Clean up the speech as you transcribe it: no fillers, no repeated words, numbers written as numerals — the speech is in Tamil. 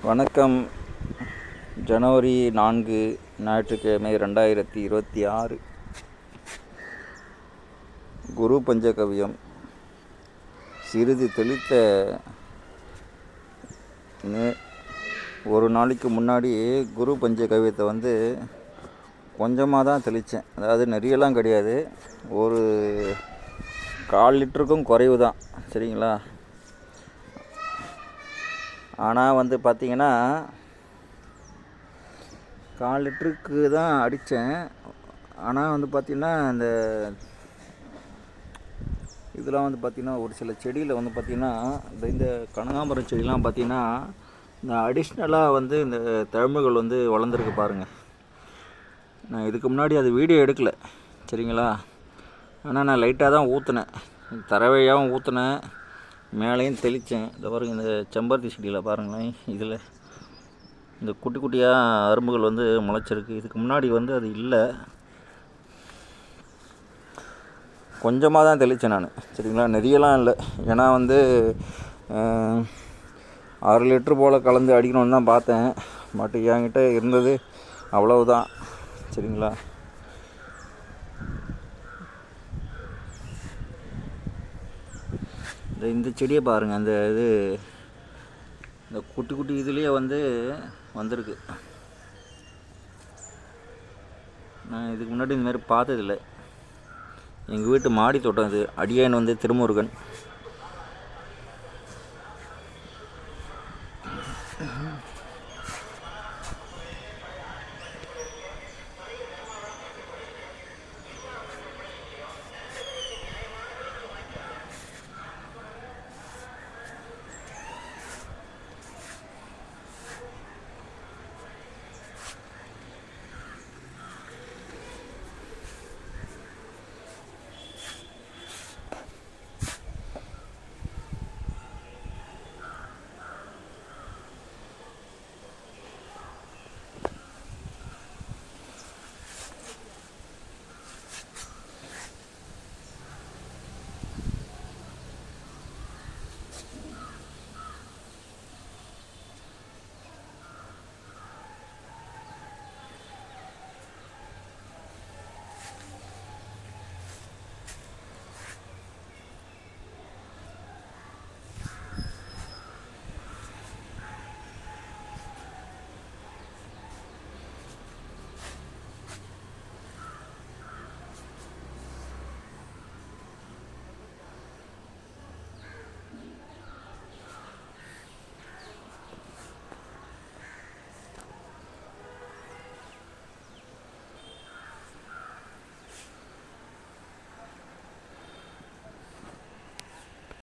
வணக்கம். ஜனவரி 4 ஞாயிற்றுக்கிழமை 2026. குரு பஞ்சகவ்யம். சிறிது தெளித்த ஒரு நாளைக்கு முன்னாடி குரு பஞ்சகவ்யத்தை கொஞ்சமாக தான் தெளித்தேன். அதாவது நிறையெல்லாம் கிடையாது, ஒரு 1/4 லிட்டருக்கும் குறைவு தான், சரிங்களா? ஆனால் பார்த்திங்கன்னா 1/4 லிட்டருக்கு தான் அடித்தேன். ஆனால் பார்த்திங்கன்னா இந்த இதெல்லாம் பார்த்திங்கன்னா ஒரு சில செடியில் பார்த்திங்கன்னா இந்த கனகாம்பரம் செடிலாம் பார்த்திங்கன்னா இந்த அடிஷ்னலாக இந்த தழும்புகள் வளர்ந்துருக்கு பாருங்கள். நான் இதுக்கு முன்னாடி அது வீடியோ எடுக்கலை, சரிங்களா? ஆனால் நான் லைட்டாக தான் ஊற்றினேன், தரவையாகவும் ஊற்றினேன், மேலேயும் தெளித்தேன். இந்த பாருங்கள், இந்த செம்பருத்தி செடியில் பாருங்களேன், இதில் இந்த குட்டி குட்டியாக அரும்புகள் முளைச்சிருக்கு. இதுக்கு முன்னாடி அது இல்லை, கொஞ்சமாக தான் தெளித்தேன் நான், சரிங்களா? நிறையலாம் இல்லை. ஏன்னா 6 லிட்டரு போல் கலந்து அடிக்கணும்னு தான் பார்த்தேன். பட் என்கிட்ட இருந்தது அவ்வளவுதான், சரிங்களா? இந்த செடியை பாருங்கள், இந்த குட்டி குட்டி இதுலேயே வந்திருக்கு. நான் இதுக்கு முன்னாடி இந்த மாதிரி பார்த்ததில்லை. எங்கள் வீட்டு மாடி தோட்டம் இது. அடியான் திருமுருகன்.